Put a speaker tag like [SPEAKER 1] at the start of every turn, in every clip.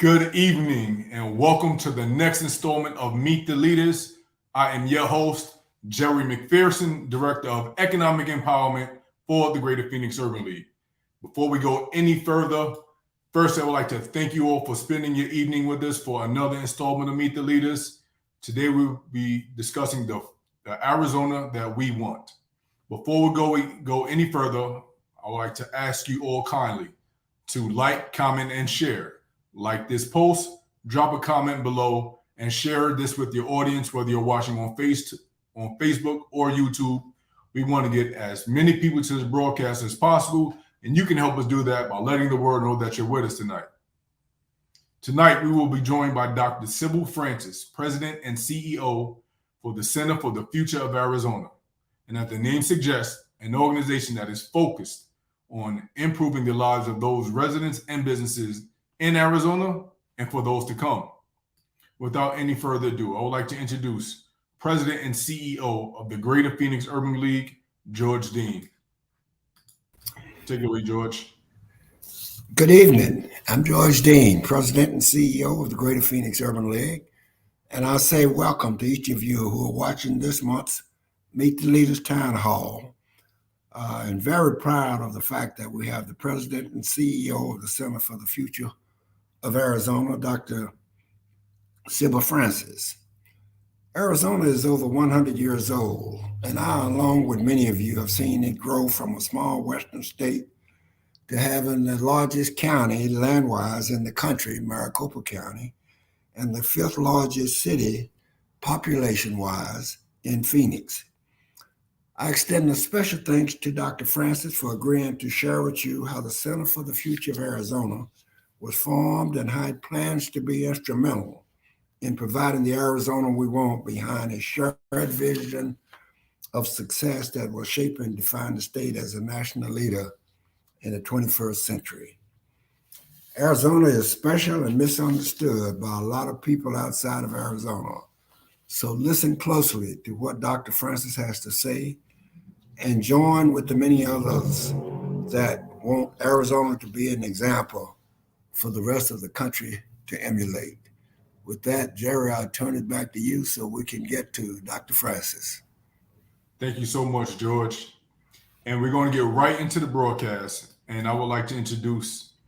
[SPEAKER 1] Good evening and welcome to the next installment of Meet the Leaders. I am your host, Jerry McPherson, Director of Economic Empowerment for the Greater Phoenix Urban League. Before we go any further, first I would like to thank you all for spending your evening with us for another installment of Meet the Leaders. Today we'll be discussing the Arizona that we want. Before we go any further, I would like to ask you all kindly to like, comment, and share. Like this post, drop a comment below, and share this with your audience, whether you're watching on Facebook or YouTube. We want to get as many people to this broadcast as possible, and you can help us do that by letting the world know that you're with us tonight. Tonight, we will be joined by Dr. Sybil Francis, President and CEO for the Center for the Future of Arizona. And as the name suggests, an organization that is focused on improving the lives of those residents and businesses in Arizona and for those to come. Without any further ado, I would like to introduce President and CEO of the Greater Phoenix Urban League, George Dean. Take it away, George.
[SPEAKER 2] Good evening. I'm George Dean, President and CEO of the Greater Phoenix Urban League, and I say welcome to each of you who are watching this month's Meet the Leaders Town Hall. And very proud of the fact that we have the President and CEO of the Center for the Future of Arizona, Dr. Sybil Francis. Arizona is over 100 years old, and I, along with many of you, have seen it grow from a small western state to having the largest county land-wise in the country, Maricopa County, and the fifth largest city population-wise in Phoenix. I extend a special thanks to Dr. Francis for agreeing to share with you how the Center for the Future of Arizona was formed and how it plans to be instrumental in providing the Arizona we want behind a shared vision of success that will shape and define the state as a national leader in the 21st century. Arizona is special and misunderstood by a lot of people outside of Arizona. So listen closely to what Dr. Francis has to say and join with the many others that want Arizona to be an example for the rest of the country to emulate. With that, Jerry, I'll turn it back to you so we can get to Dr. Francis.
[SPEAKER 1] Thank you so much, George. And we're going to get right into the broadcast. And I would like to introduce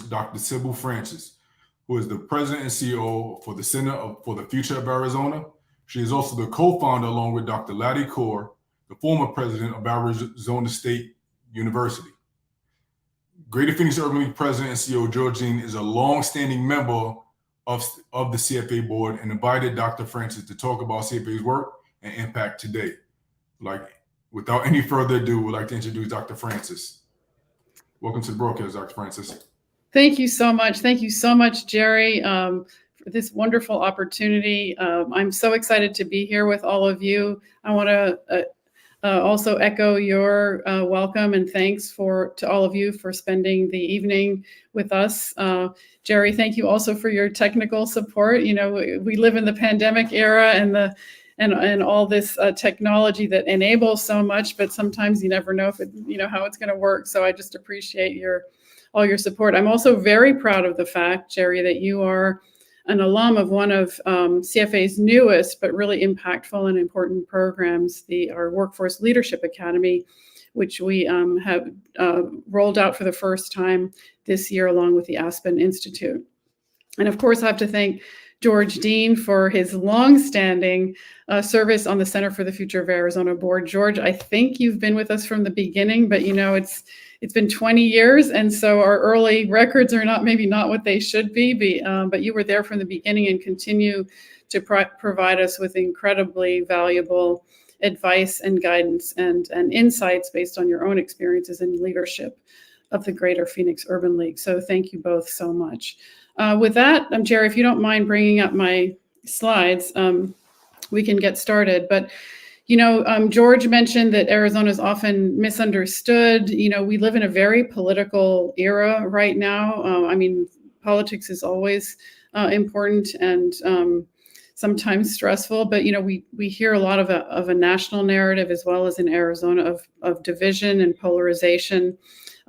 [SPEAKER 1] Dr. Sybil Francis, who is the President and CEO for the Center for the Future of Arizona. She is also the co-founder, along with Dr. Laddie Kaur, the former president of Arizona State University. Greater Phoenix Urban League President and CEO George Dean is a long-standing member of the CFA board and invited Dr. Francis to talk about CFA's work and impact today. Without any further ado, we'd like to introduce Dr. Francis. Welcome to the broadcast, Dr. Francis.
[SPEAKER 3] Thank you so much. Thank you so much, Jerry, for this wonderful opportunity. I'm so excited to be here with all of you. I want to also echo your welcome and thanks to all of you for spending the evening with us. Jerry, thank you also for your technical support. You know, we live in the pandemic era and all this technology that enables so much, but sometimes you never know how it's going to work. So I just appreciate all your support. I'm also very proud of the fact, Jerry, that you are an alum of one of CFA's newest but really impactful and important programs, our Workforce Leadership Academy, which we have rolled out for the first time this year along with the Aspen Institute. And of course, I have to thank George Dean for his longstanding service on the Center for the Future of Arizona board. George, I think you've been with us from the beginning, but it's been 20 years, and so our early records are maybe not what they should be, but you were there from the beginning and continue to provide us with incredibly valuable advice and guidance and insights based on your own experiences in leadership of the Greater Phoenix Urban League. So thank you both so much. With that, Jerry, if you don't mind bringing up my slides, we can get started. But George mentioned that Arizona is often misunderstood. We live in a very political era right now. Politics is always important and sometimes stressful, but we hear a lot of a national narrative as well as in Arizona of division and polarization.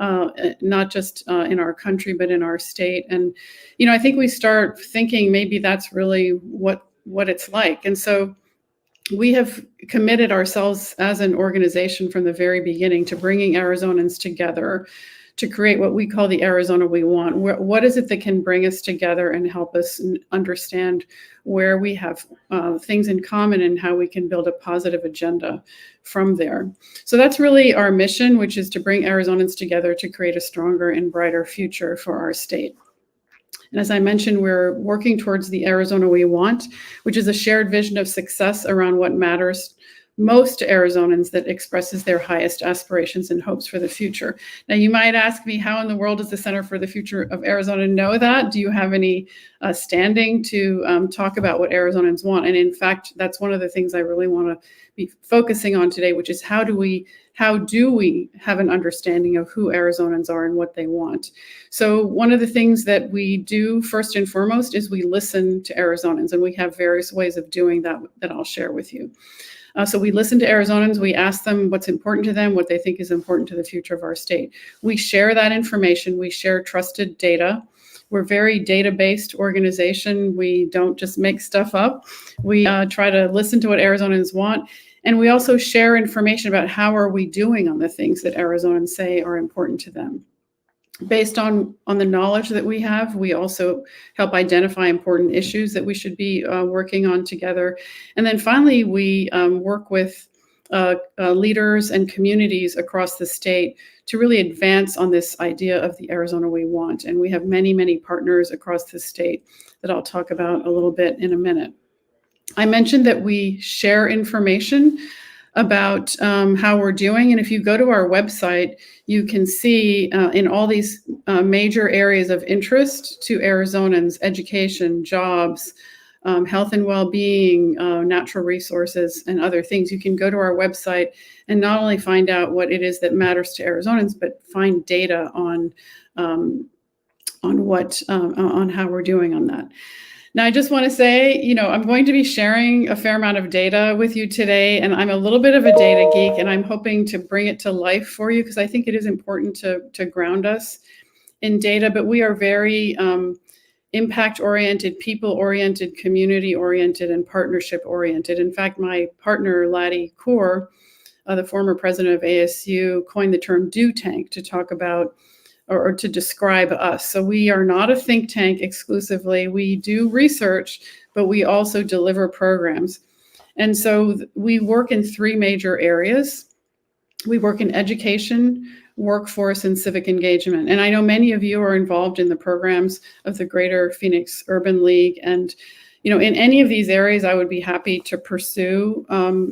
[SPEAKER 3] not just in our country, but in our state. And, you know, I think we start thinking maybe that's really what it's like. And so we have committed ourselves as an organization from the very beginning to bringing Arizonans together to create what we call the Arizona we want. What is it that can bring us together and help us understand where we have things in common and how we can build a positive agenda from there? So that's really our mission, which is to bring Arizonans together to create a stronger and brighter future for our state. And as I mentioned, we're working towards the Arizona we want, which is a shared vision of success around what matters most to Arizonans that expresses their highest aspirations and hopes for the future. Now, you might ask me, how in the world does the Center for the Future of Arizona know that? Do you have any standing to talk about what Arizonans want? And in fact, that's one of the things I really want to be focusing on today, which is how do we have an understanding of who Arizonans are and what they want? So one of the things that we do first and foremost is we listen to Arizonans, and we have various ways of doing that that I'll share with you. So we listen to Arizonans, we ask them what's important to them, what they think is important to the future of our state. We share that information, we share trusted data. We're a very data-based organization. We don't just make stuff up. We try to listen to what Arizonans want. And we also share information about how are we doing on the things that Arizonans say are important to them. Based on the knowledge that we have, we also help identify important issues that we should be working on together. And then finally, we work with leaders and communities across the state to really advance on this idea of the Arizona we want. And we have many, many partners across the state that I'll talk about a little bit in a minute. I mentioned that we share information about how we're doing. And if you go to our website, you can see in all these major areas of interest to Arizonans: education, jobs, health and well-being, natural resources, and other things. You can go to our website and not only find out what it is that matters to Arizonans, but find data on how we're doing on that. Now, I just want to say, you know, I'm going to be sharing a fair amount of data with you today, and I'm a little bit of a data geek, and I'm hoping to bring it to life for you because I think it is important to ground us in data, but we are very impact-oriented, people-oriented, community-oriented, and partnership-oriented. In fact, my partner, Laddie Kaur, the former president of ASU, coined the term do tank to talk about or to describe us. So we are not a think tank exclusively. We do research, but we also deliver programs. And so we work in three major areas. We work in education, workforce, and civic engagement. And I know many of you are involved in the programs of the Greater Phoenix Urban League. And, you know, in any of these areas, I would be happy to pursue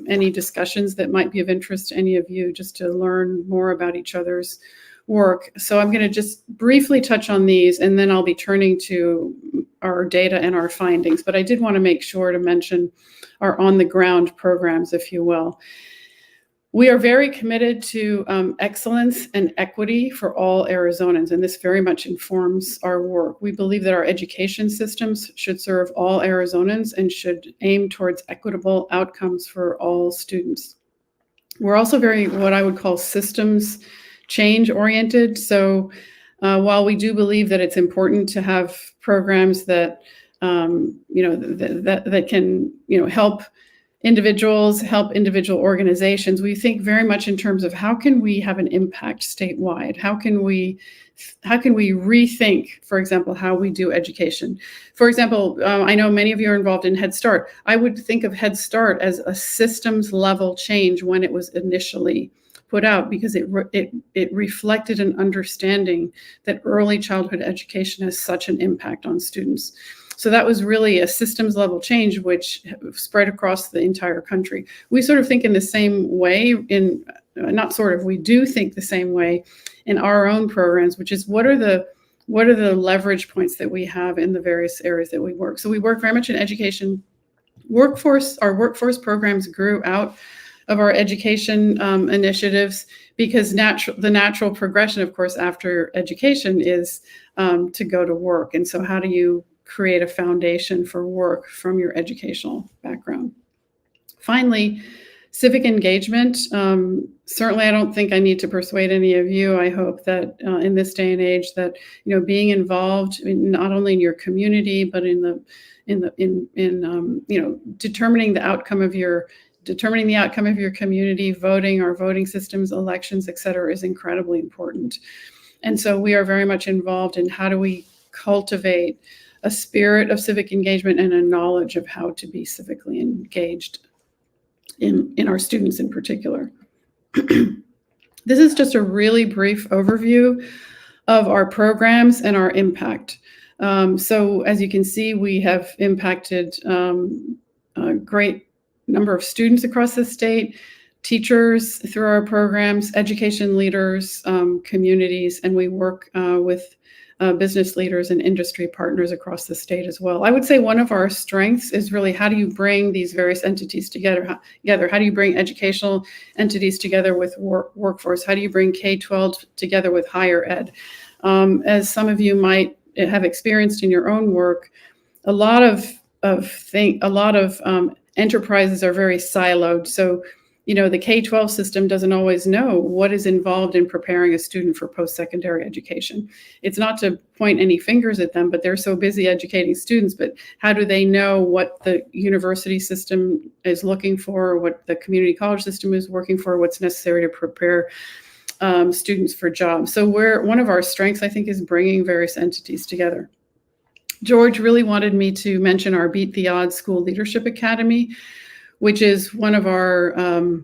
[SPEAKER 3] any discussions that might be of interest to any of you, just to learn more about each other's work. So I'm going to just briefly touch on these, and then I'll be turning to our data and our findings. But I did want to make sure to mention our on-the-ground programs, if you will. We are very committed to excellence and equity for all Arizonans, and this very much informs our work. We believe that our education systems should serve all Arizonans and should aim towards equitable outcomes for all students. We're also very, what I would call, systems change oriented. So while we do believe that it's important to have programs that that can help individuals, help individual organizations, we think very much in terms of how can we have an impact statewide? How can we rethink, for example, how we do education? For example, I know many of you are involved in Head Start. I would think of Head Start as a systems level change when it was initially put out, because it reflected an understanding that early childhood education has such an impact on students. So that was really a systems level change, which spread across the entire country. We sort of think in the same way we do think the same way in our own programs, which is what are the leverage points that we have in the various areas that we work. So we work very much in education. Our workforce programs grew out of our education initiatives, because the natural progression, of course, after education is to go to work. And so how do you create a foundation for work from your educational background? Finally, civic engagement. certainly I don't think I need to persuade any of you. I hope that in this day and age that, being involved not only in your community, but in determining the outcome of your community, voting, our voting systems, elections, et cetera, is incredibly important. And so we are very much involved in how do we cultivate a spirit of civic engagement and a knowledge of how to be civically engaged in our students in particular. This is just a really brief overview of our programs and our impact. So as you can see, we have impacted a great number of students across the state, teachers through our programs, education leaders, communities, and we work with business leaders and industry partners across the state as well. I would say one of our strengths is really how do you bring these various entities together? How do you bring educational entities together with workforce? How do you bring K-12 together with higher ed? As some of you might have experienced in your own work, a lot of enterprises are very siloed. So, the K-12 system doesn't always know what is involved in preparing a student for post-secondary education. It's not to point any fingers at them, but they're so busy educating students. But how do they know what the university system is looking for, what the community college system is working for, what's necessary to prepare students for jobs? So one of our strengths, I think, is bringing various entities together. George really wanted me to mention our Beat the Odds School Leadership Academy, which is one of our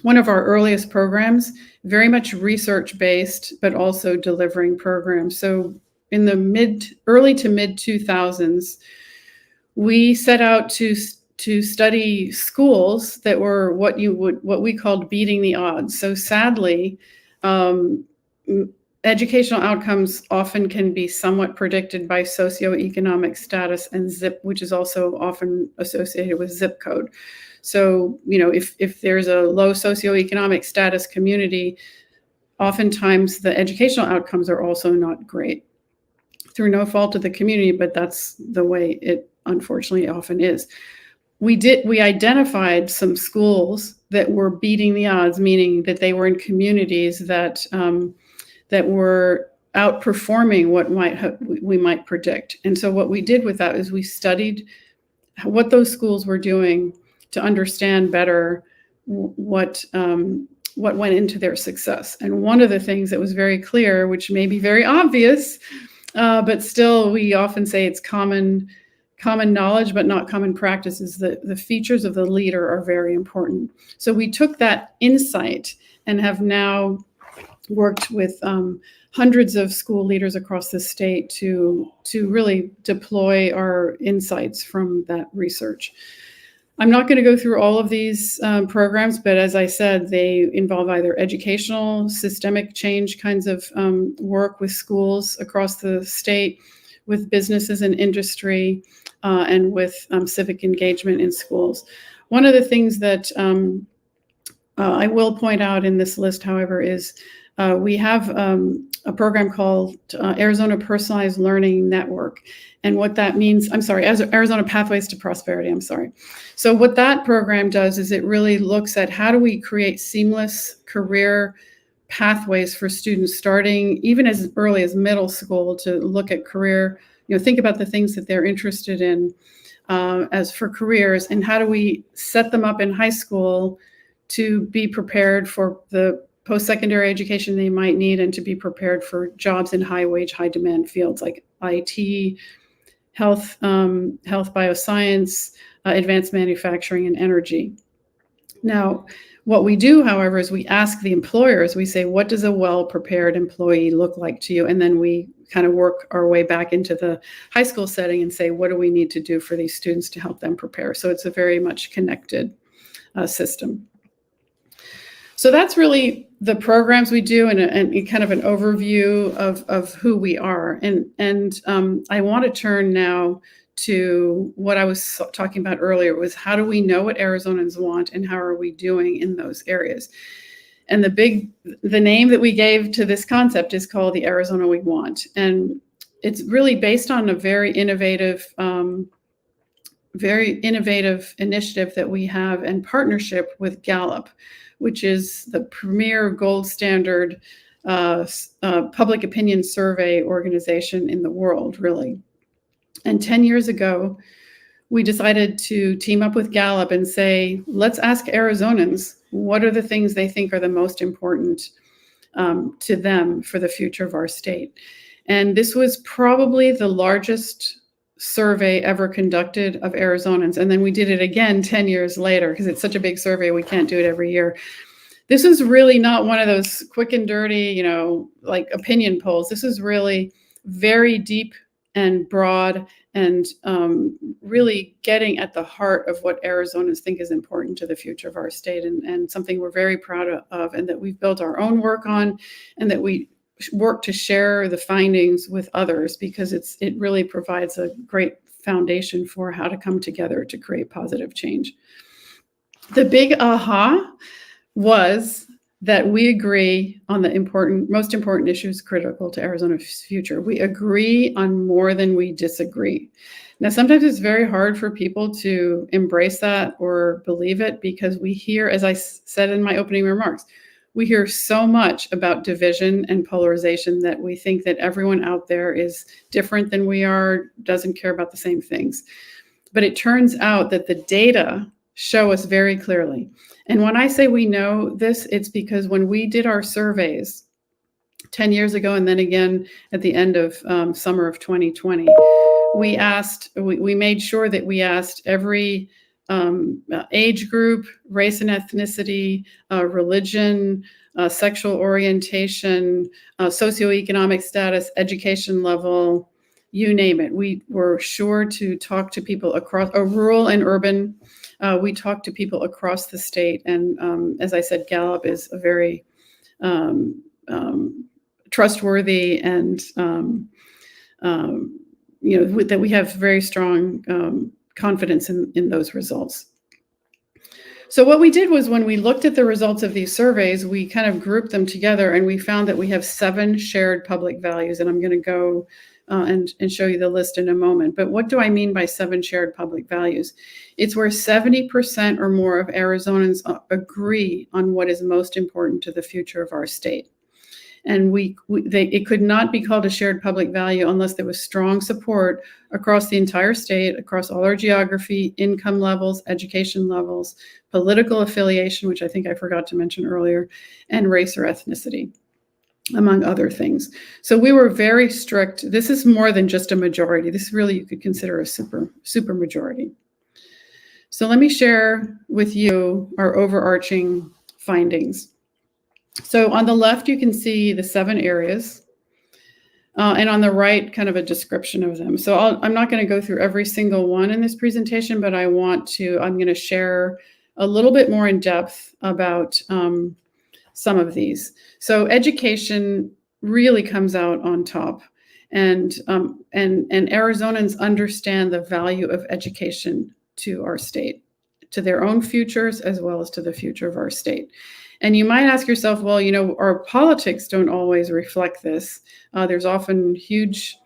[SPEAKER 3] earliest programs, very much research-based, but also delivering programs. So in the early to mid 2000s, we set out to study schools that were what we called beating the odds. So sadly, educational outcomes often can be somewhat predicted by socioeconomic status and zip, which is also often associated with zip code. So, if there's a low socioeconomic status community, oftentimes the educational outcomes are also not great through no fault of the community, but that's the way it unfortunately often is. We identified some schools that were beating the odds, meaning that they were in communities that were outperforming what we might predict. And so what we did with that is we studied what those schools were doing to understand better what went into their success. And one of the things that was very clear, which may be very obvious, but still we often say it's common knowledge, but not common practice, is that the features of the leader are very important. So we took that insight and have now worked with hundreds of school leaders across the state to really deploy our insights from that research. I'm not going to go through all of these programs, but as I said, they involve either educational, systemic change kinds of work with schools across the state, with businesses and industry, and with civic engagement in schools. One of the things that I will point out in this list, however, is we have a program called Arizona Personalized Learning Network. And what that means, Arizona Pathways to Prosperity, So what that program does is it really looks at how do we create seamless career pathways for students starting even as early as middle school to look at career, think about the things that they're interested in as for careers, and how do we set them up in high school to be prepared for the post-secondary education they might need and to be prepared for jobs in high-wage, high-demand fields like IT, health bioscience, advanced manufacturing, and energy. Now, what we do, however, is we ask the employers, we say, what does a well-prepared employee look like to you? And then we kind of work our way back into the high school setting and say, what do we need to do for these students to help them prepare? So it's a very much connected system. So that's really the programs we do and kind of an overview of who we are. And I want to turn now to what I was talking about earlier, was how do we know what Arizonans want and how are we doing in those areas? And the name that we gave to this concept is called the Arizona We Want. And it's really based on a very innovative very innovative initiative that we have in partnership with Gallup, which is the premier gold standard public opinion survey organization in the world, really. And 10 years ago, we decided to team up with Gallup and say, let's ask Arizonans, what are the things they think are the most important to them for the future of our state? And this was probably the largest survey ever conducted of Arizonans. And then we did it again 10 years later, because it's such a big survey, we can't do it every year. This is really not one of those quick and dirty, like opinion polls. This is really very deep and broad and really getting at the heart of what Arizonans think is important to the future of our state, and something we're very proud of, and that we've built our own work on, and that we work to share the findings with others, because it really provides a great foundation for how to come together to create positive change. The big aha was that we agree on the most important issues critical to Arizona's future. We agree on more than we disagree. Now, sometimes it's very hard for people to embrace that or believe it, because we hear, as I said in my opening remarks, we hear so much about division and polarization that we think that everyone out there is different than we are, doesn't care about the same things. But it turns out that the data show us very clearly. And when I say we know this, it's because when we did our surveys 10 years ago, and then again at the end of summer of 2020, we made sure that we asked every age group, race and ethnicity, religion, sexual orientation, socioeconomic status, education level, you name it. We were sure to talk to people across rural and urban. We talked to people across the state. And as I said, Gallup is a very trustworthy and, that we have very strong confidence in those results. So what we did was, when we looked at the results of these surveys, we kind of grouped them together, and we found that we have 7 shared public values. And I'm going to go and show you the list in a moment. But what do I mean by 7 shared public values? It's where 70% or more of Arizonans agree on what is most important to the future of our state. And it could not be called a shared public value unless there was strong support across the entire state, across all our geography, income levels, education levels, political affiliation, which I think I forgot to mention earlier, and race or ethnicity, among other things. So we were very strict. This is more than just a majority. This really, you could consider a super majority. So let me share with you our overarching findings. So on the left, you can see the 7 areas, and on the right, kind of a description of them. So I'm not going to go through every single one in this presentation, but I'm going to share a little bit more in depth about some of these. So education really comes out on top, and Arizonans understand the value of education to our state, to their own futures, as well as to the future of our state. And you might ask yourself, well, our politics don't always reflect this. There's often huge,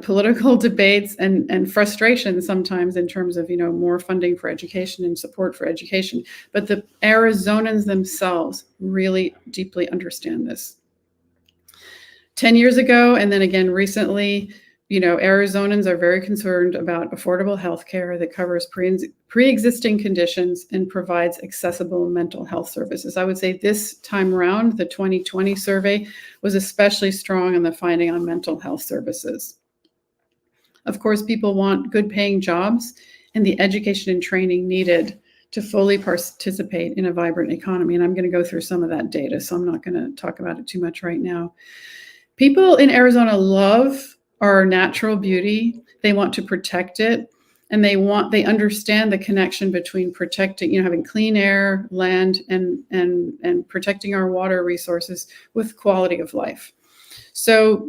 [SPEAKER 3] political debates and frustration sometimes in terms of, more funding for education and support for education. But the Arizonans themselves really deeply understand this. 10 years ago, and then again recently, Arizonans are very concerned about affordable health care that covers pre-existing conditions and provides accessible mental health services. I would say this time around, the 2020 survey was especially strong in the finding on mental health services. Of course, people want good paying jobs and the education and training needed to fully participate in a vibrant economy. And I'm going to go through some of that data, so I'm not going to talk about it too much right now. People in Arizona love our natural beauty. They want to protect it, and they understand the connection between protecting, having clean air, land, and protecting our water resources with quality of life. So,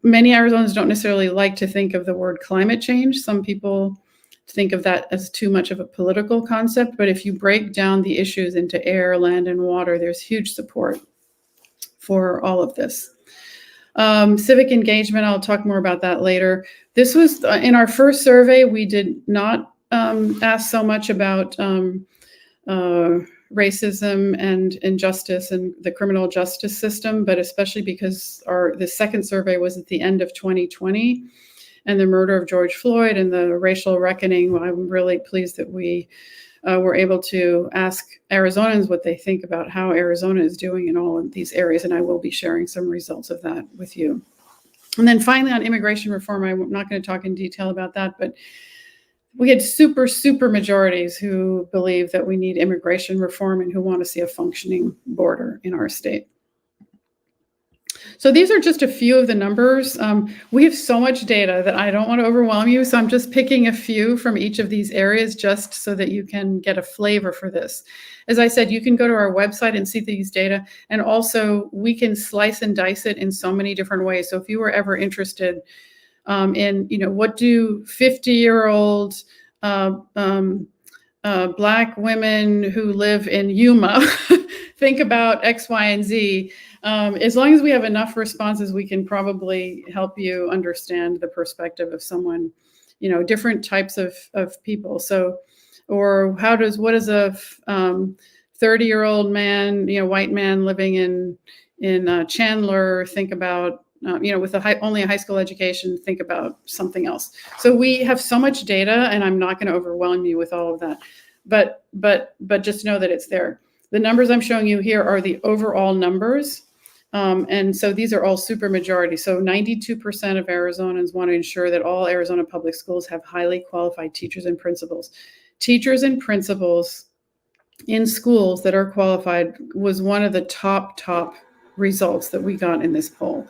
[SPEAKER 3] many Arizonans don't necessarily like to think of the word climate change. Some people think of that as too much of a political concept, but if you break down the issues into air, land, and water, there's huge support for all of this. Civic engagement, I'll talk more about that later. This was in our first survey. We did not asked so much about racism and injustice and the criminal justice system, but especially because the second survey was at the end of 2020, and the murder of George Floyd and the racial reckoning. I'm really pleased that we were able to ask Arizonans what they think about how Arizona is doing in all of these areas, and I will be sharing some results of that with you. And then finally, on immigration reform, I'm not going to talk in detail about that, but we had super majorities who believe that we need immigration reform and who want to see a functioning border in our state. So these are just a few of the numbers. We have so much data that I don't want to overwhelm you, so I'm just picking a few from each of these areas just so that you can get a flavor for this. As I said, you can go to our website and see these data, and also we can slice and dice it in so many different ways. So if you were ever interested in, what do 50-year-old Black women who live in Yuma think about X, Y, and Z? As long as we have enough responses, we can probably help you understand the perspective of someone, different types of people. So, or what does a 30-year-old man, white man living in Chandler think about? With only a high school education, think about something else. So we have so much data, and I'm not going to overwhelm you with all of that, but just know that it's there. The numbers I'm showing you here are the overall numbers, and so these are all super majority. So 92% of Arizonans want to ensure that all Arizona public schools have highly qualified teachers and principals. Teachers and principals in schools that are qualified was one of the top results that we got in this poll.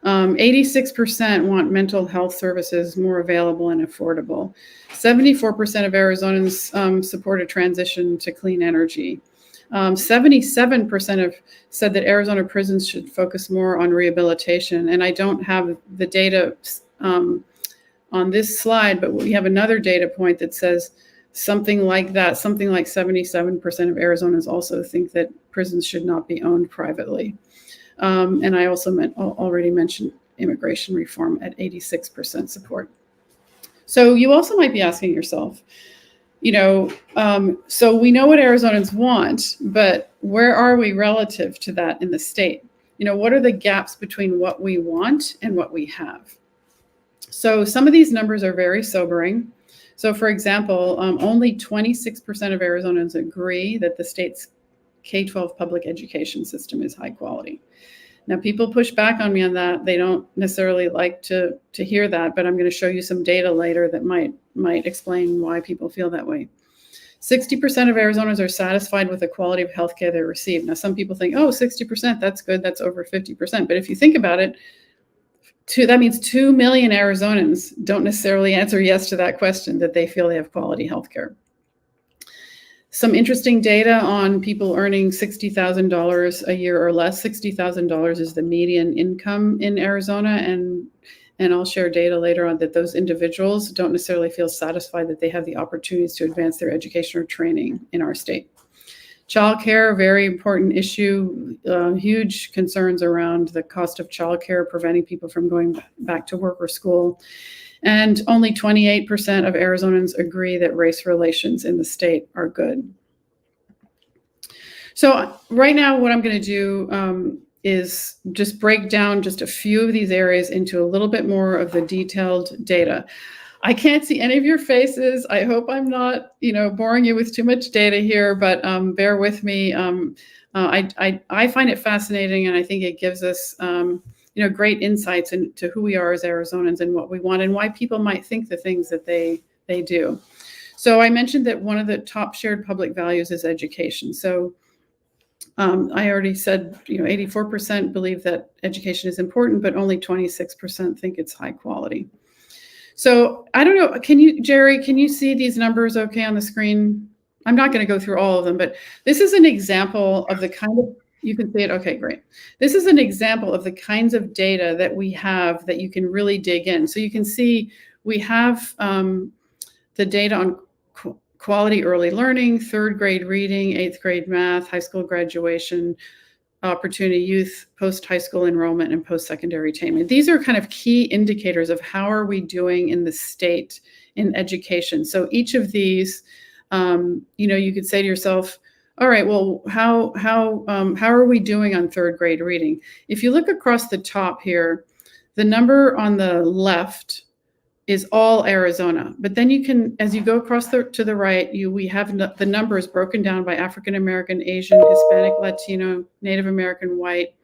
[SPEAKER 3] 86% want mental health services more available and affordable. 74% of Arizonans support a transition to clean energy. 77% have said that Arizona prisons should focus more on rehabilitation. And I don't have the data on this slide, but we have another data point that says something like that. Something like 77% of Arizonans also think that prisons should not be owned privately. And I also already mentioned immigration reform at 86% support. So you also might be asking yourself, so we know what Arizonans want, but where are we relative to that in the state? What are the gaps between what we want and what we have? So some of these numbers are very sobering. So for example, only 26% of Arizonans agree that the state's K-12 public education system is high quality. Now, people push back on me on that. They don't necessarily like to hear that, but I'm going to show you some data later that might explain why people feel that way. 60% of Arizonans are satisfied with the quality of healthcare they receive. Now, some people think, 60%, that's good. That's over 50%. But if you think about it, that means 2 million Arizonans don't necessarily answer yes to that question, that they feel they have quality healthcare. Some interesting data on people earning $60,000 a year or less. $60,000 is the median income in Arizona, and I'll share data later on that those individuals don't necessarily feel satisfied that they have the opportunities to advance their education or training in our state. Childcare, very important issue. Huge concerns around the cost of childcare, preventing people from going back to work or school. And only 28% of Arizonans agree that race relations in the state are good. So right now, what I'm going to do is just break down just a few of these areas into a little bit more of the detailed data. I can't see any of your faces. I hope I'm not, boring you with too much data here, but bear with me. I find it fascinating, and I think it gives us great insights into who we are as Arizonans and what we want and why people might think the things that they do. So I mentioned that one of the top shared public values is education. So I already said, 84% believe that education is important, but only 26% think it's high quality. So I don't know, Jerry, can you see these numbers okay on the screen? I'm not going to go through all of them, but this is an example of the kind of, you can see it. Okay, great. This is an example of the kinds of data that we have that you can really dig in. So you can see we have the data on quality early learning, third grade reading, eighth grade math, high school graduation, opportunity youth, post-high school enrollment, and post-secondary attainment. These are kind of key indicators of how are we doing in the state in education. So each of these, you could say to yourself, all right, well, how are we doing on third grade reading? If you look across the top here, the number on the left is all Arizona. But then you can, as you go across to the right, we have the numbers broken down by African American, Asian, Hispanic, Latino, Native American, white,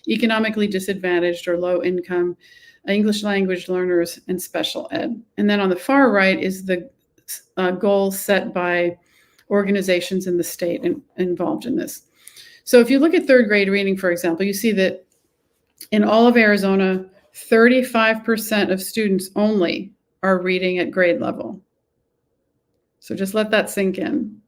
[SPEAKER 3] economically disadvantaged or low income, English language learners, and special ed. And then on the far right is the goal set by organizations in the state involved in this. So if you look at third grade reading, for example, you see that in all of Arizona, 35% of students only are reading at grade level. So just let that sink in.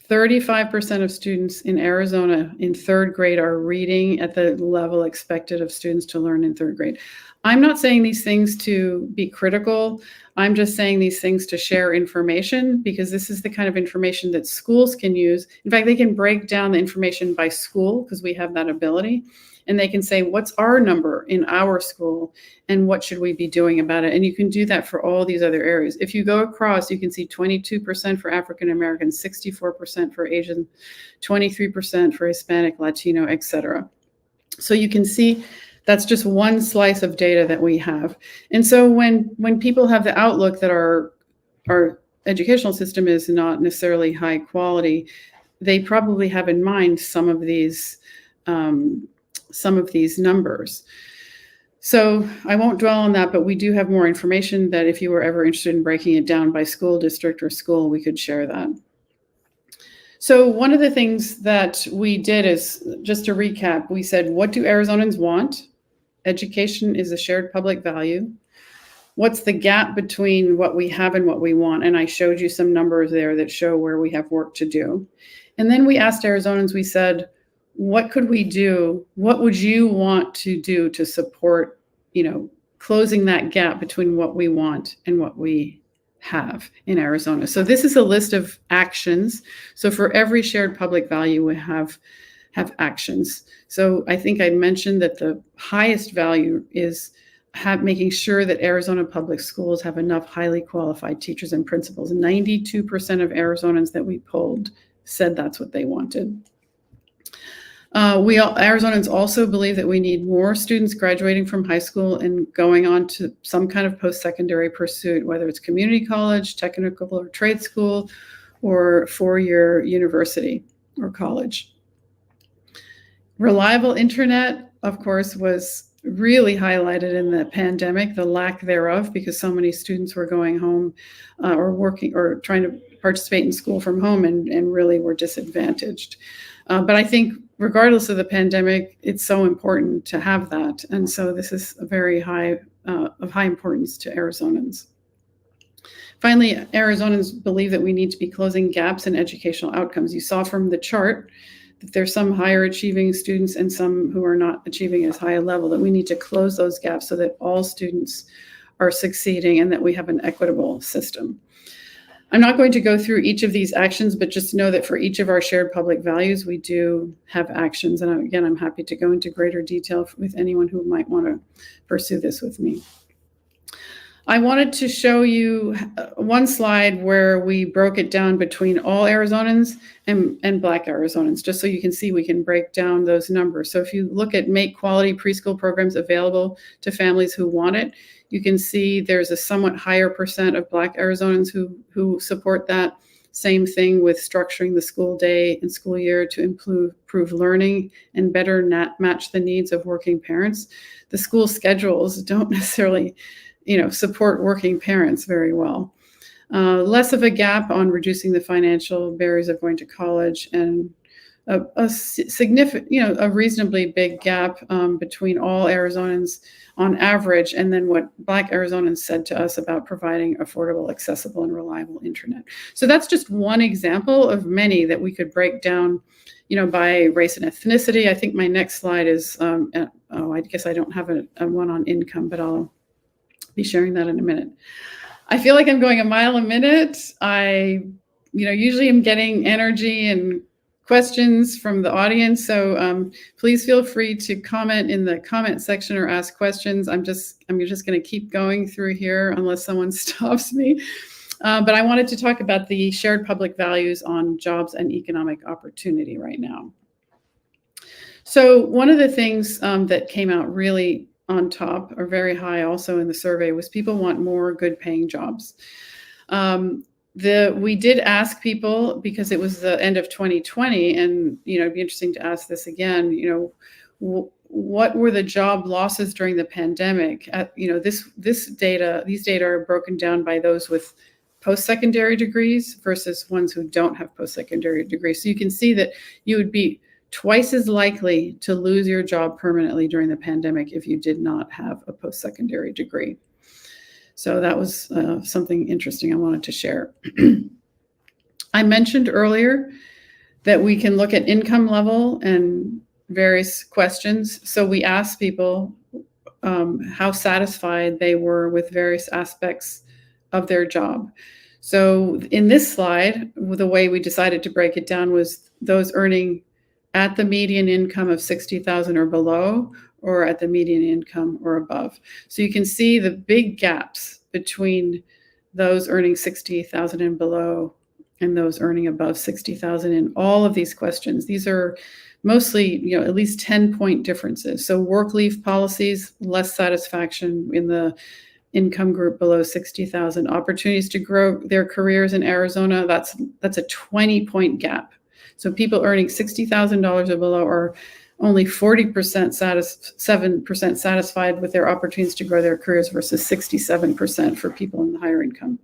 [SPEAKER 3] 35% of students in Arizona in third grade are reading at the level expected of students to learn in third grade. I'm not saying these things to be critical. I'm just saying these things to share information, because this is the kind of information that schools can use. In fact, they can break down the information by school, because we have that ability. And they can say, what's our number in our school and what should we be doing about it? And you can do that for all these other areas. If you go across, you can see 22% for African Americans, 64% for Asian, 23% for Hispanic, Latino, et cetera. So you can see that's just one slice of data that we have. And so when people have the outlook that our educational system is not necessarily high quality, they probably have in mind some of these numbers. So I won't dwell on that, but we do have more information that if you were ever interested in breaking it down by school district or school, we could share that. So one of the things that we did is, just to recap, we said, what do Arizonans want? Education is a shared public value. What's the gap between what we have and what we want? And I showed you some numbers there that show where we have work to do. And then we asked Arizonans, we said, what could we do? What would you want to do to support, closing that gap between what we want and what we have in Arizona? So this is a list of actions. So for every shared public value, we have actions. So I think I mentioned that the highest value is making sure that Arizona public schools have enough highly qualified teachers and principals. 92% of Arizonans that we polled said that's what they wanted. Arizonans also believe that we need more students graduating from high school and going on to some kind of post-secondary pursuit, whether it's community college, technical or trade school, or four-year university or college. Reliable internet, of course, was really highlighted in the pandemic, the lack thereof, because so many students were going home or working or trying to participate in school from home and really were disadvantaged. But I think regardless of the pandemic, it's so important to have that. And so this is a very high importance to Arizonans. Finally, Arizonans believe that we need to be closing gaps in educational outcomes. You saw from the chart that there's some higher achieving students and some who are not achieving as high a level, that we need to close those gaps so that all students are succeeding and that we have an equitable system. I'm not going to go through each of these actions, but just know that for each of our shared public values, we do have actions. And again, I'm happy to go into greater detail with anyone who might want to pursue this with me. I wanted to show you one slide where we broke it down between all Arizonans and Black Arizonans, just so you can see we can break down those numbers. So if you look at make quality preschool programs available to families who want it, you can see there's a somewhat higher percent of Black Arizonans who support that. Same thing with structuring the school day and school year to improve learning and better match the needs of working parents. The school schedules don't necessarily support working parents very well. Less of a gap on reducing the financial barriers of going to college, and a significant, a reasonably big gap between all Arizonans on average, and then what Black Arizonans said to us about providing affordable, accessible, and reliable internet. So that's just one example of many that we could break down, by race and ethnicity. I think my next slide is, I guess I don't have a one on income, but I'll be sharing that in a minute. I feel like I'm going a mile a minute. I, usually am getting energy and questions from the audience. So please feel free to comment in the comment section or ask questions. I'm just going to keep going through here unless someone stops me. But I wanted to talk about the shared public values on jobs and economic opportunity right now. So one of the things that came out really on top or very high also in the survey was people want more good paying jobs. We did ask people, because it was the end of 2020, and it'd be interesting to ask this again, what were the job losses during the pandemic? These data are broken down by those with post-secondary degrees versus ones who don't have post-secondary degrees. So you can see that you would be twice as likely to lose your job permanently during the pandemic if you did not have a post-secondary degree. So that was something interesting I wanted to share. I mentioned earlier that we can look at income level and various questions. So we asked people how satisfied they were with various aspects of their job. So in this slide, the way we decided to break it down was those earning at the median income of $60,000 or below, or at the median income or above. So you can see the big gaps between those earning $60,000 and below and those earning above $60,000 in all of these questions. These are mostly, at least 10-point differences. So work leave policies, less satisfaction in the income group below 60,000. Opportunities to grow their careers in Arizona, that's a 20-point gap. So people earning $60,000 or below are only 40% satisfied with their opportunities to grow their careers versus 67% for people in the higher income.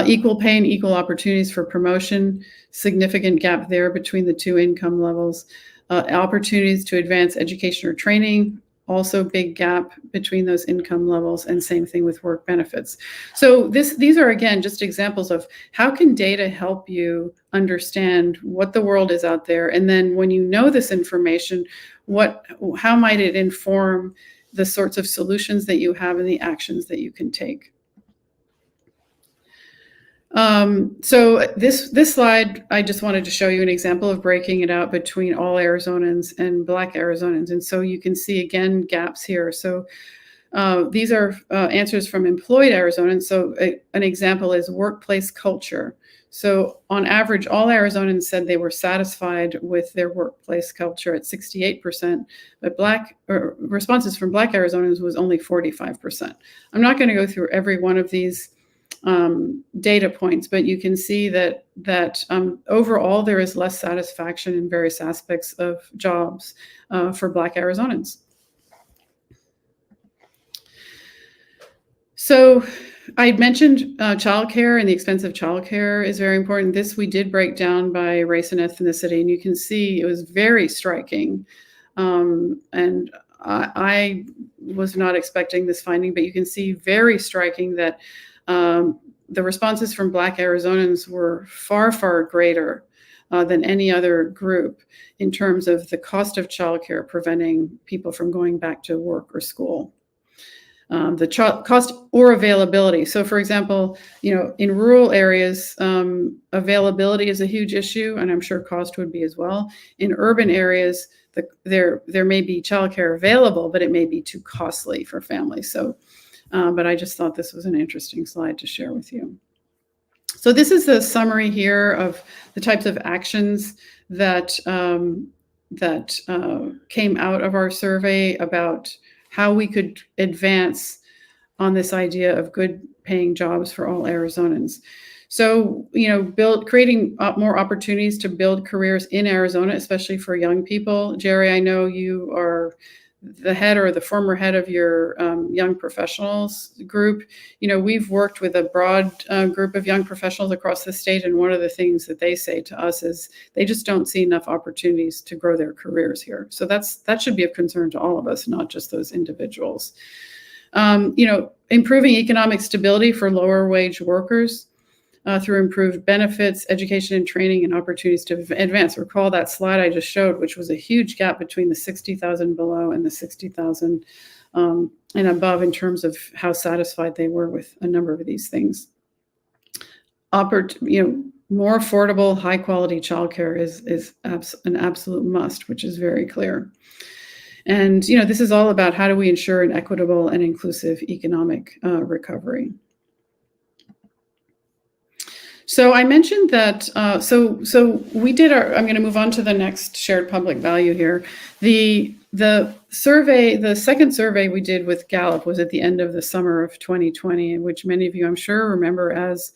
[SPEAKER 3] Equal pay and equal opportunities for promotion, significant gap there between the two income levels. Opportunities to advance education or training, also big gap between those income levels, and same thing with work benefits. So these are, again, just examples of how can data help you understand what the world is out there. And then when you know this information, how might it inform the sorts of solutions that you have and the actions that you can take? So this slide, I just wanted to show you an example of breaking it out between all Arizonans and Black Arizonans. And so you can see, again, gaps here. So these are answers from employed Arizonans. So an example is workplace culture. So on average, all Arizonans said they were satisfied with their workplace culture at 68%, but responses from Black Arizonans was only 45%. I'm not going to go through every one of these data points, but you can see that overall there is less satisfaction in various aspects of jobs for Black Arizonans. So I mentioned childcare, and the expense of childcare is very important. This we did break down by race and ethnicity, and you can see it was very striking. And I was not expecting this finding, but you can see very striking that the responses from Black Arizonans were far, far greater than any other group in terms of the cost of childcare preventing people from going back to work or school. The cost or availability. So for example, in rural areas, availability is a huge issue, and I'm sure cost would be as well. In urban areas, there may be childcare available, but it may be too costly for families. So but I just thought this was an interesting slide to share with you. So this is the summary here of the types of actions that came out of our survey about how we could advance on this idea of good paying jobs for all Arizonans. So, creating more opportunities to build careers in Arizona, especially for young people. Jerry, I know you are the head or the former head of your young professionals group. We've worked with a broad group of young professionals across the state, and one of the things that they say to us is they just don't see enough opportunities to grow their careers here. So that should be of concern to all of us, not just those individuals. Improving economic stability for lower wage workers through improved benefits, education and training, and opportunities to advance. Recall that slide I just showed, which was a huge gap between the 60,000 below and the 60,000 and above in terms of how satisfied they were with a number of these things. more affordable, high quality childcare is an absolute must, which is very clear. And this is all about how do we ensure an equitable and inclusive economic recovery. So I mentioned that. So we did our. I'm going to move on to the next shared public value here. The survey, the second survey we did with Gallup was at the end of the summer of 2020, which many of you, I'm sure, remember as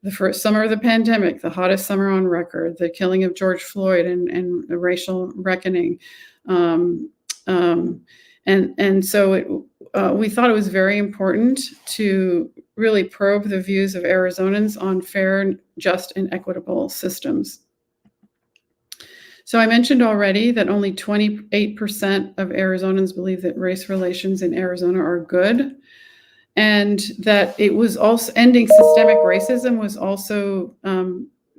[SPEAKER 3] the first summer of the pandemic, the hottest summer on record, the killing of George Floyd, and the racial reckoning. And so we thought it was very important to really probe the views of Arizonans on fair, just, and equitable systems. So I mentioned already that only 28% of Arizonans believe that race relations in Arizona are good, and that it was also ending systemic racism was also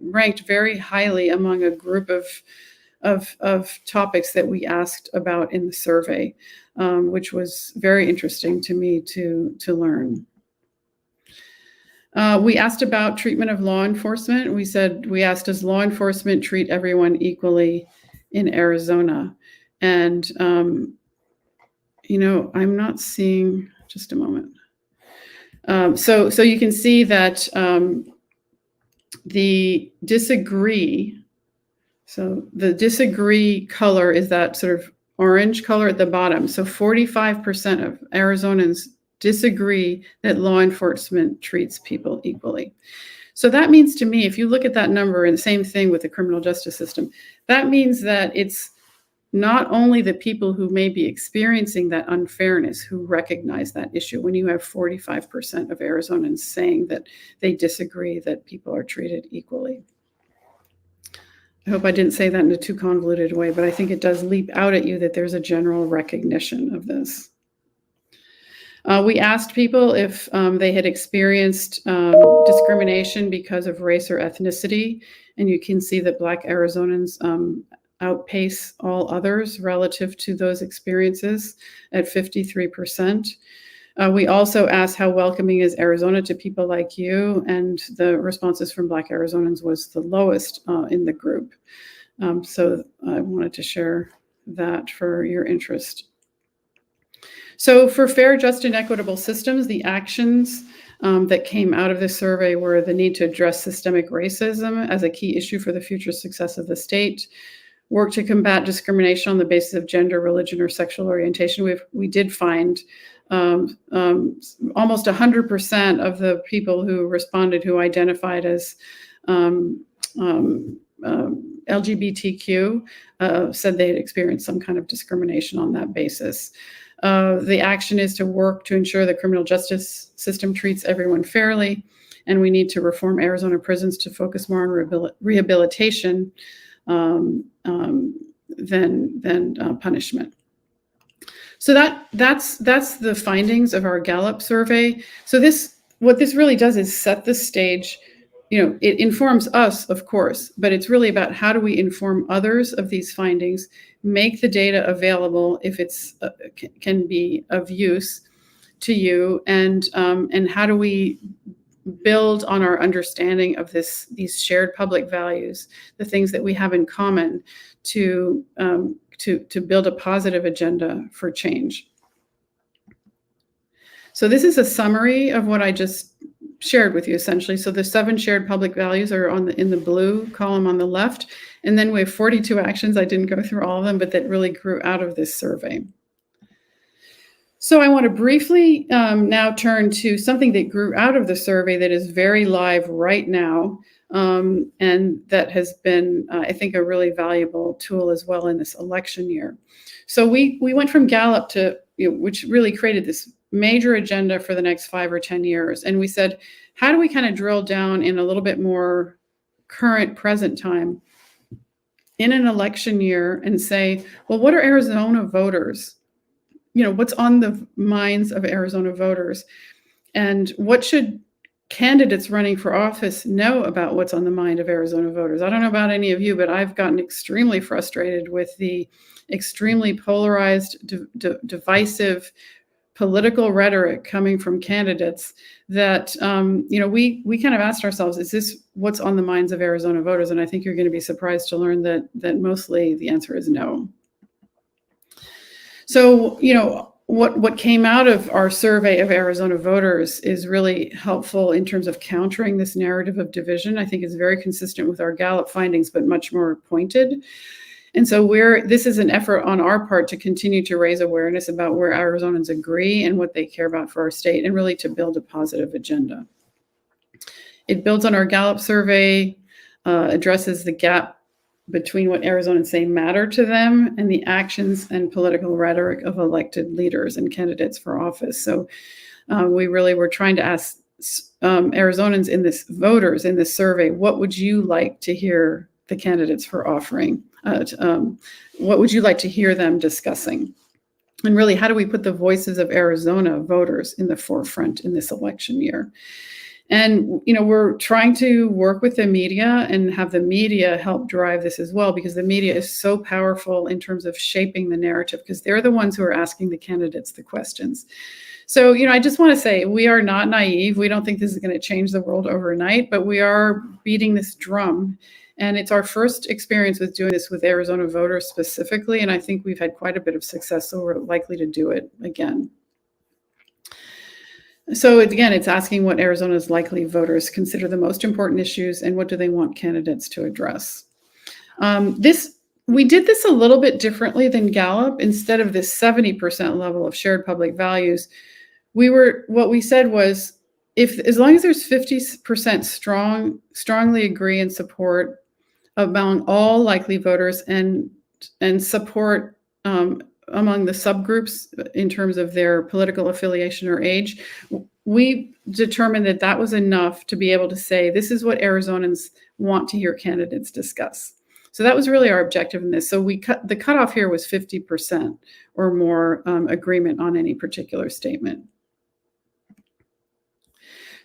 [SPEAKER 3] ranked very highly among a group of topics that we asked about in the survey, which was very interesting to me to learn. We asked about treatment of law enforcement. We asked, does law enforcement treat everyone equally in Arizona? And, I'm not seeing, just a moment. So you can see that the disagree, so the disagree color is that sort of orange color at the bottom. So 45% of Arizonans disagree that law enforcement treats people equally. So that means to me, if you look at that number, and the same thing with the criminal justice system, that means that it's not only the people who may be experiencing that unfairness who recognize that issue. When you have 45% of Arizonans saying that they disagree that people are treated equally. I hope I didn't say that in a too convoluted way, but I think it does leap out at you that there's a general recognition of this. We asked people if they had experienced discrimination because of race or ethnicity, and you can see that Black Arizonans outpace all others relative to those experiences at 53%. We also asked how welcoming is Arizona to people like you, and the responses from Black Arizonans was the lowest in the group. So I wanted to share that for your interest. So for fair, just, and equitable systems, the actions that came out of this survey were the need to address systemic racism as a key issue for the future success of the state, work to combat discrimination on the basis of gender, religion, or sexual orientation. We did find almost 100% of the people who responded who identified as LGBTQ said they had experienced some kind of discrimination on that basis. The action is to work to ensure the criminal justice system treats everyone fairly, and we need to reform Arizona prisons to focus more on rehabilitation than punishment. So that's the findings of our Gallup survey. So what this really does is set the stage. It informs us, of course, but it's really about how do we inform others of these findings, make the data available if it's can be of use to you, and how do we build on our understanding of these shared public values, the things that we have in common, to build a positive agenda for change. So this is a summary of what I just shared with you, essentially. So the 7 shared public values are in the blue column on the left, and then we have 42 actions. I didn't go through all of them, but that really grew out of this survey. So I want to briefly now turn to something that grew out of the survey that is very live right now, and that has been, I think, a really valuable tool as well in this election year. So we went from Gallup to, which really created this major agenda for the next 5 or 10 years. And we said, how do we kind of drill down in a little bit more current, present time in an election year and say, well, what are Arizona voters? What's on the minds of Arizona voters? And what should candidates running for office know about what's on the mind of Arizona voters? I don't know about any of you, but I've gotten extremely frustrated with the extremely polarized, divisive political rhetoric coming from candidates that, we kind of asked ourselves, is this what's on the minds of Arizona voters? And I think you're going to be surprised to learn that mostly the answer is no. So, what came out of our survey of Arizona voters is really helpful in terms of countering this narrative of division. I think it's very consistent with our Gallup findings, but much more pointed. And so this is an effort on our part to continue to raise awareness about where Arizonans agree and what they care about for our state, and really to build a positive agenda. It builds on our Gallup survey, addresses the gap between what Arizonans say matter to them and the actions and political rhetoric of elected leaders and candidates for office. So we really were trying to ask Arizonans voters in this survey, what would you like to hear the candidates for offering? What would you like to hear them discussing? And really, how do we put the voices of Arizona voters in the forefront in this election year? And, we're trying to work with the media and have the media help drive this as well, because the media is so powerful in terms of shaping the narrative, because they're the ones who are asking the candidates the questions. So, I just want to say we are not naive. We don't think this is going to change the world overnight, but we are beating this drum. And it's our first experience with doing this with Arizona voters specifically. And I think we've had quite a bit of success, so we're likely to do it again. So again, it's asking what Arizona's likely voters consider the most important issues and what do they want candidates to address. We did this a little bit differently than Gallup. Instead of this 70% level of shared public values, what we said was, as long as there's 50% strongly agree and support among all likely voters and support among the subgroups in terms of their political affiliation or age, we determined that was enough to be able to say, this is what Arizonans want to hear candidates discuss. So that was really our objective in this. So the cutoff here was 50% or more agreement on any particular statement.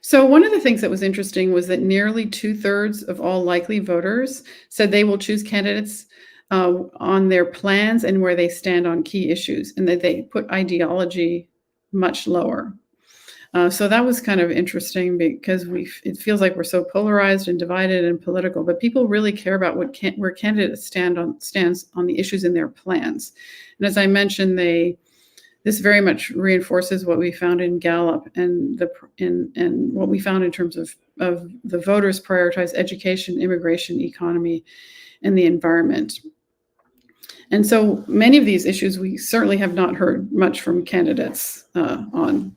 [SPEAKER 3] So one of the things that was interesting was that nearly 2/3 of all likely voters said they will choose candidates on their plans and where they stand on key issues, and that they put ideology much lower. So that was kind of interesting, because it feels like we're so polarized and divided and political, but people really care about where candidates stands on the issues in their plans. And as I mentioned, this very much reinforces what we found in Gallup and what we found in terms of the voters prioritize education, immigration, economy, and the environment. And so many of these issues we certainly have not heard much from candidates on.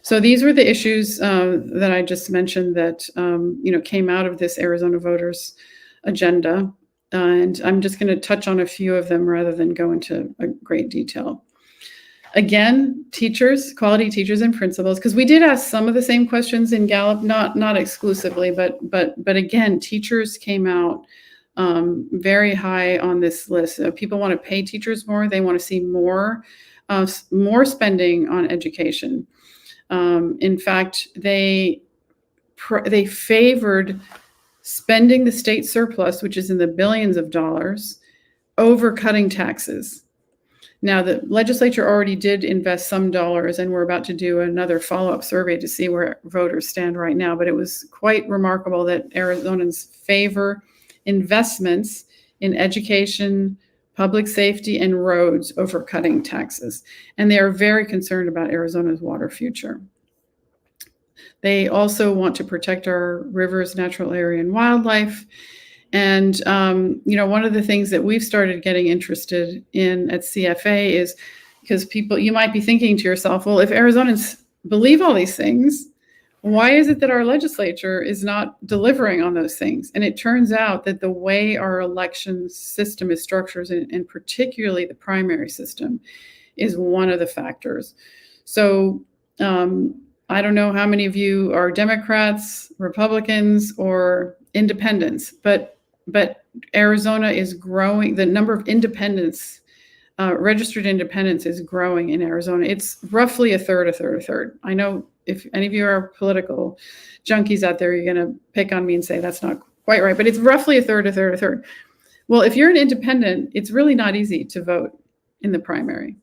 [SPEAKER 3] So these were the issues that I just mentioned that came out of this Arizona voters agenda. And I'm just going to touch on a few of them rather than go into a great detail. Again, teachers, quality teachers and principals, because we did ask some of the same questions in Gallup, not exclusively, but again, teachers came out very high on this list. People want to pay teachers more. They want to see more spending on education. In fact, they favored spending the state surplus, which is in the billions of dollars, over cutting taxes. Now, the legislature already did invest some dollars, and we're about to do another follow-up survey to see where voters stand right now. But it was quite remarkable that Arizonans favor investments in education, public safety, and roads over cutting taxes. And they are very concerned about Arizona's water future. They also want to protect our rivers, natural area, and wildlife. And, one of the things that we've started getting interested in at CFA is because you might be thinking to yourself, well, if Arizonans believe all these things, why is it that our legislature is not delivering on those things? And it turns out that the way our election system is structured, and particularly the primary system, is one of the factors. So I don't know how many of you are Democrats, Republicans, or independents, but Arizona is growing. The number of independents, registered independents, is growing in Arizona. It's roughly a third. I know if any of you are political junkies out there, you're going to pick on me and say that's not quite right, but it's roughly a third. Well, if you're an independent, it's really not easy to vote in the primary.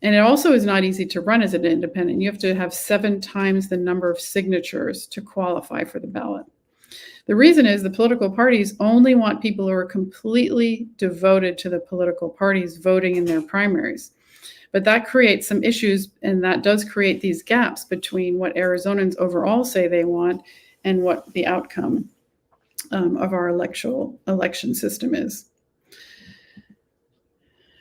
[SPEAKER 3] And it also is not easy to run as an independent. You have to have 7 times the number of signatures to qualify for the ballot. The reason is the political parties only want people who are completely devoted to the political parties voting in their primaries. But that creates some issues, and that does create these gaps between what Arizonans overall say they want and what the outcome of our election system is.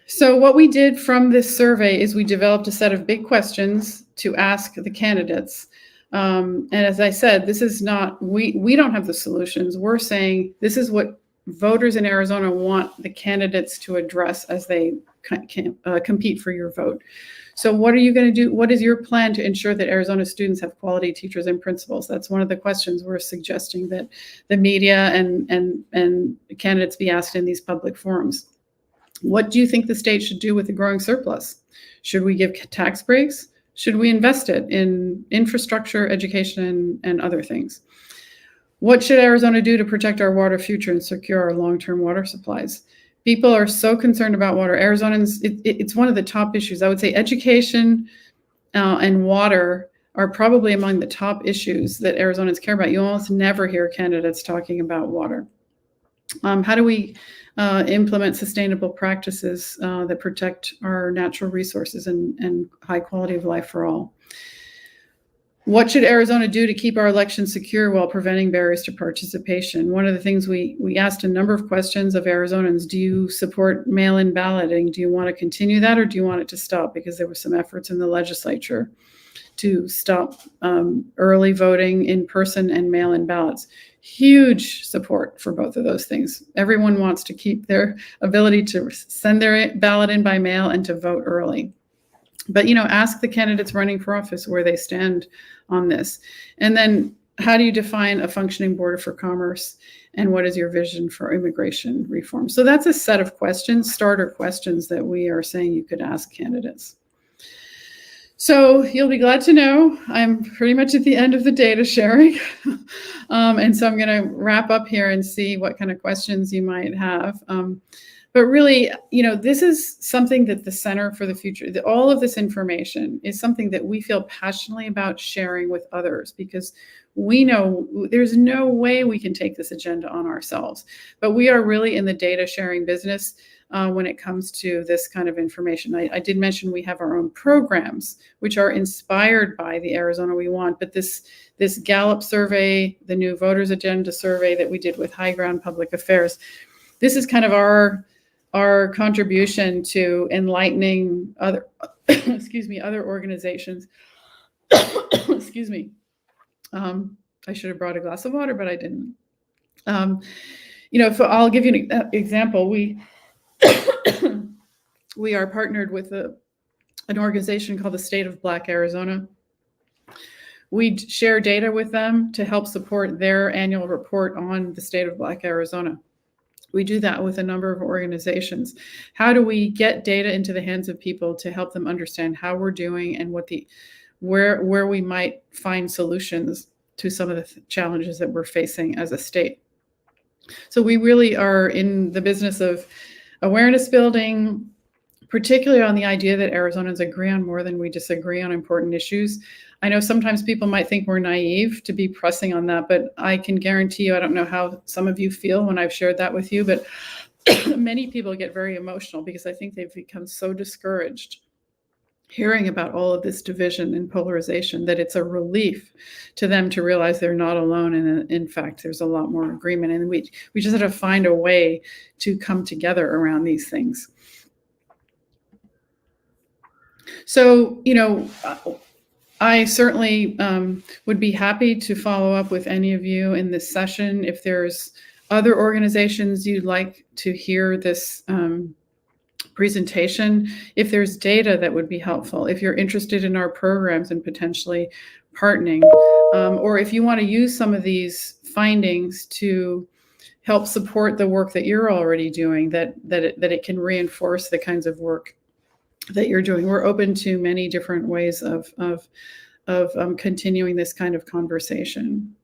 [SPEAKER 3] So what we did from this survey is we developed a set of big questions to ask the candidates. And as I said, this is not, we don't have the solutions. We're saying this is what voters in Arizona want the candidates to address as they compete for your vote. So what are you going to do? What is your plan to ensure that Arizona students have quality teachers and principals? That's one of the questions we're suggesting that the media and candidates be asked in these public forums. What do you think the state should do with the growing surplus? Should we give tax breaks? Should we invest it in infrastructure, education, and other things? What should Arizona do to protect our water future and secure our long-term water supplies? People are so concerned about water. Arizonans, it's one of the top issues. I would say education and water are probably among the top issues that Arizonans care about. You almost never hear candidates talking about water. How do we implement sustainable practices that protect our natural resources and high quality of life for all? What should Arizona do to keep our elections secure while preventing barriers to participation? One of the things we asked a number of questions of Arizonans: do you support mail-in balloting? Do you want to continue that, or do you want it to stop? Because there were some efforts in the legislature to stop early voting in person and mail-in ballots. Huge support for both of those things. Everyone wants to keep their ability to send their ballot in by mail and to vote early. But, ask the candidates running for office where they stand on this. And then how do you define a functioning border for commerce? And what is your vision for immigration reform? So that's a set of questions, starter questions that we are saying you could ask candidates. So you'll be glad to know I'm pretty much at the end of the data sharing. And so I'm going to wrap up here and see what kind of questions you might have. But really, this is something that the Center for the Future, all of this information is something that we feel passionately about sharing with others, because we know there's no way we can take this agenda on ourselves. But we are really in the data sharing business when it comes to this kind of information. I did mention we have our own programs, which are inspired by the Arizona We Want. But this Gallup survey, the new Voters Agenda survey that we did with High Ground Public Affairs, this is kind of our contribution to enlightening other, other organizations. Excuse me. I should have brought a glass of water, but I didn't. I'll give you an example. We are partnered with an organization called the State of Black Arizona. We share data with them to help support their annual report on the state of Black Arizona. We do that with a number of organizations. How do we get data into the hands of people to help them understand how we're doing and where we might find solutions to some of the challenges that we're facing as a state? So we really are in the business of awareness building, particularly on the idea that Arizonans agree on more than we disagree on important issues. I know sometimes people might think we're naive to be pressing on that, but I can guarantee you, I don't know how some of you feel when I've shared that with you, but many people get very emotional because I think they've become so discouraged hearing about all of this division and polarization that it's a relief to them to realize they're not alone. And in fact, there's a lot more agreement. And we just have to find a way to come together around these things. So, I certainly would be happy to follow up with any of you in this session. If there's other organizations you'd like to hear this presentation, if there's data that would be helpful, if you're interested in our programs and potentially partnering, or if you want to use some of these findings to help support the work that you're already doing, that it can reinforce the kinds of work that you're doing. We're open to many different ways of continuing this kind of conversation.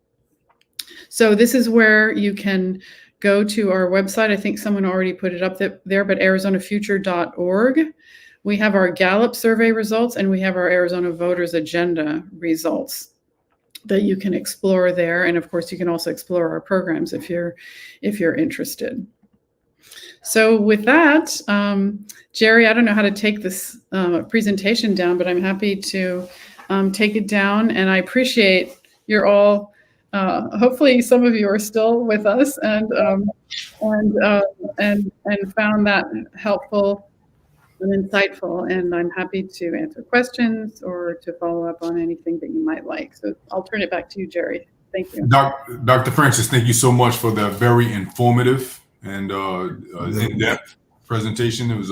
[SPEAKER 3] So this is where you can go to our website. I think someone already put it up there, but arizonafuture.org. we have our Gallup survey results, and we have our Arizona Voters Agenda results that you can explore there. And of course, you can also explore our programs if you're interested. So with that, Jerry, I don't know how to take this presentation down, but I'm happy to take it down. And I appreciate you're all, hopefully some of you are still with us and found that helpful and insightful. And I'm happy to answer questions or to follow up on anything that you might like. So I'll turn it back to you, Jerry. Thank you.
[SPEAKER 1] Dr. Francis, thank you so much for the very informative and in-depth presentation. It was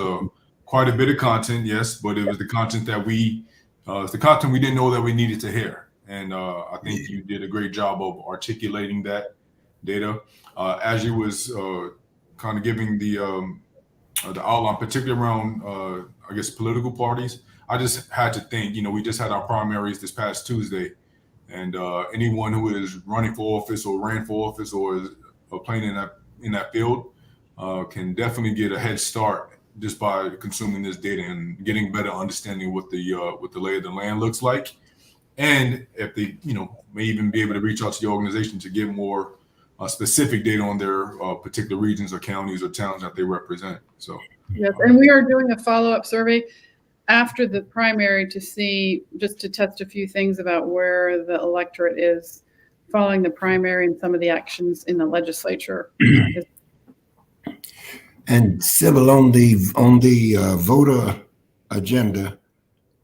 [SPEAKER 1] quite a bit of content, yes, but it was the content that we didn't know that we needed to hear. And I think you did a great job of articulating that data. As you was kind of giving the outline, particularly around, I guess, political parties, I just had to think, we just had our primaries this past Tuesday, and anyone who is running for office or ran for office or is playing in that field can definitely get a head start just by consuming this data and getting better understanding what the lay of the land looks like. And if they, may even be able to reach out to the organization to get more specific data on their particular regions or counties or towns that they represent. So
[SPEAKER 3] yes, and we are doing a follow-up survey after the primary just to test a few things about where the electorate is following the primary and some of the actions in the legislature.
[SPEAKER 2] And Sybil, on the voter agenda,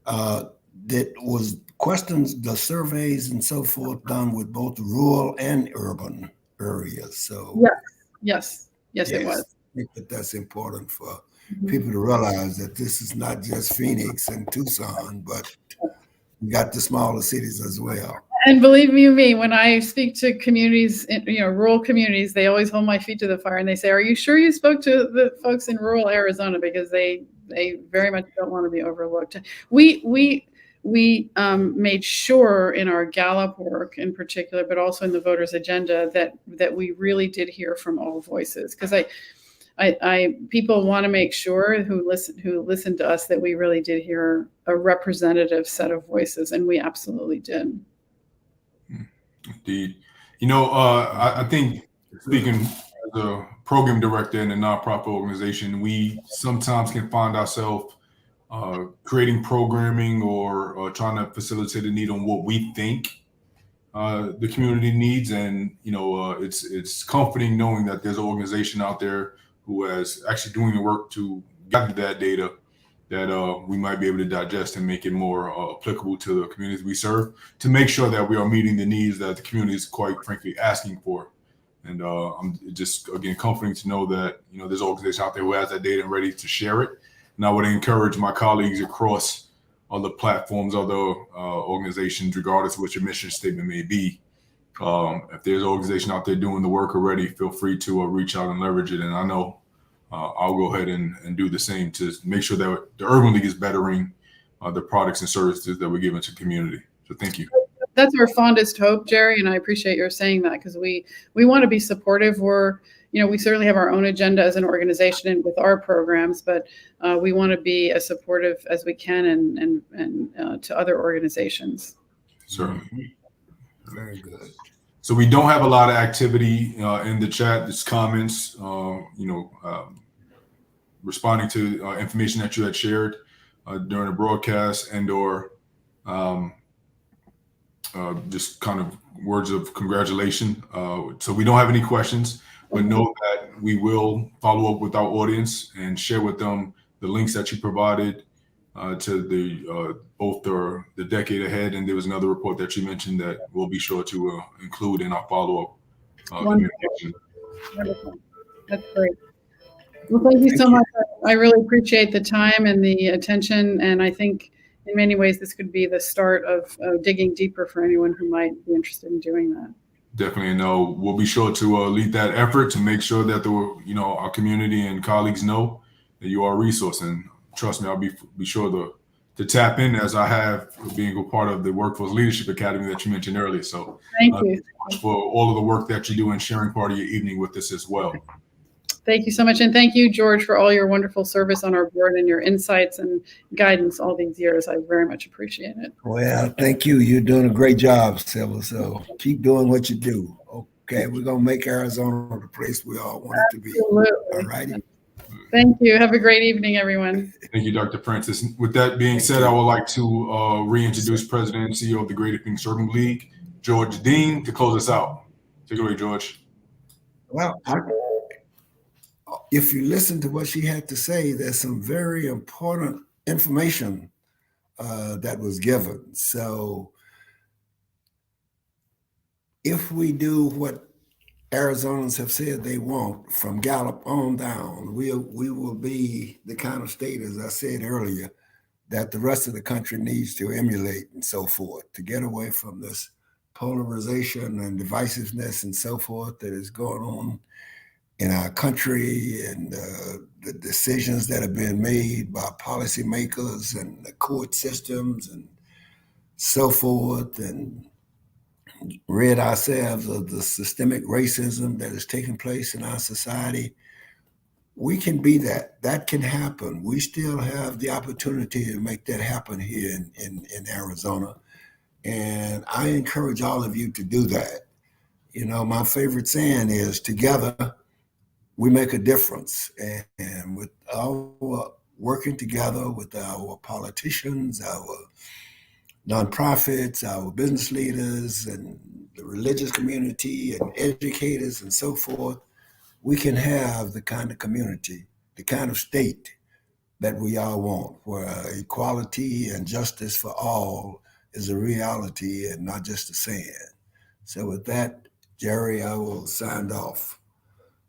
[SPEAKER 2] that was questions, the surveys and so forth done with both rural and urban areas. So
[SPEAKER 3] yes, it was.
[SPEAKER 2] I think that's important for people to realize that this is not just Phoenix and Tucson, but we got the smaller cities as well.
[SPEAKER 3] And believe you me, when I speak to communities, rural communities, they always hold my feet to the fire and they say, "Are you sure you spoke to the folks in rural Arizona?" Because they very much don't want to be overlooked. We made sure in our Gallup work in particular, but also in the voters agenda, that we really did hear from all voices. Because people want to make sure who listen to us that we really did hear a representative set of voices, and we absolutely did.
[SPEAKER 1] Indeed. I think, speaking as a program director in a nonprofit organization, we sometimes can find ourselves creating programming or trying to facilitate a need on what we think the community needs. And, it's comforting knowing that there's an organization out there who is actually doing the work to gather that data that we might be able to digest and make it more applicable to the communities we serve, to make sure that we are meeting the needs that the community is quite frankly asking for. And I'm just, again, comforting to know that, there's an organization out there who has that data and ready to share it. And I would encourage my colleagues across other platforms, other organizations, regardless of what your mission statement may be. If there's an organization out there doing the work already, feel free to reach out and leverage it. And I know I'll go ahead and do the same to make sure that the Urban League is bettering the products and services that we're giving to the community. So thank you.
[SPEAKER 3] That's our fondest hope, Jerry, and I appreciate your saying that, because we want to be supportive. We certainly have our own agenda as an organization and with our programs, but we want to be as supportive as we can and to other organizations.
[SPEAKER 1] Certainly.
[SPEAKER 2] Very good.
[SPEAKER 1] So we don't have a lot of activity in the chat. It's comments, responding to information that you had shared during the broadcast, and/or just kind of words of congratulation. So we don't have any questions, but know that we will follow up with our audience and share with them the links that you provided to the both the decade ahead, and there was another report that you mentioned that we'll be sure to include in our follow-up communication.
[SPEAKER 3] Wonderful. That's great. Well, thank you so much. I really appreciate the time and the attention, and I think in many ways this could be the start of digging deeper for anyone who might be interested in doing that.
[SPEAKER 1] Definitely, and we'll be sure to lead that effort to make sure that our community and colleagues know that you are a resource. And trust me, I'll be sure to tap in, as I have, being a part of the Workforce Leadership Academy that you mentioned earlier. So
[SPEAKER 3] thank you
[SPEAKER 1] for all of the work that you do and sharing part of your evening with us as well.
[SPEAKER 3] Thank you so much. And thank you, George, for all your wonderful service on our board and your insights and guidance all these years. I very much appreciate it.
[SPEAKER 2] Well, thank you. You're doing a great job, Sybil. So keep doing what you do. Okay, we're going to make Arizona the place we all want it to be.
[SPEAKER 3] Absolutely.
[SPEAKER 2] All righty.
[SPEAKER 3] Thank you. Have a great evening, everyone.
[SPEAKER 1] Thank you, Dr. Francis. With that being said, I would like to reintroduce President and CEO of the Greater Phoenix Urban League, George Dean, to close us out. Take it away, George.
[SPEAKER 2] Well, if you listen to what she had to say, there's some very important information that was given. So if we do what Arizonans have said they want from Gallup on down, we will be the kind of state, as I said earlier, that the rest of the country needs to emulate and so forth, to get away from this polarization and divisiveness and so forth that is going on in our country, and the decisions that have been made by policymakers and the court systems and so forth, and rid ourselves of the systemic racism that is taking place in our society. We can be that. That can happen. We still have the opportunity to make that happen here in Arizona. And I encourage all of you to do that. You know, my favorite saying is, together, we make a difference. And with our working together with our politicians, our nonprofits, our business leaders, and the religious community, and educators, and so forth, we can have the kind of community, the kind of state that we all want, where equality and justice for all is a reality and not just a saying. So with that, Jerry, I will sign off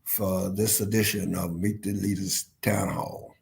[SPEAKER 2] for this edition of Meet the Leaders Town Hall.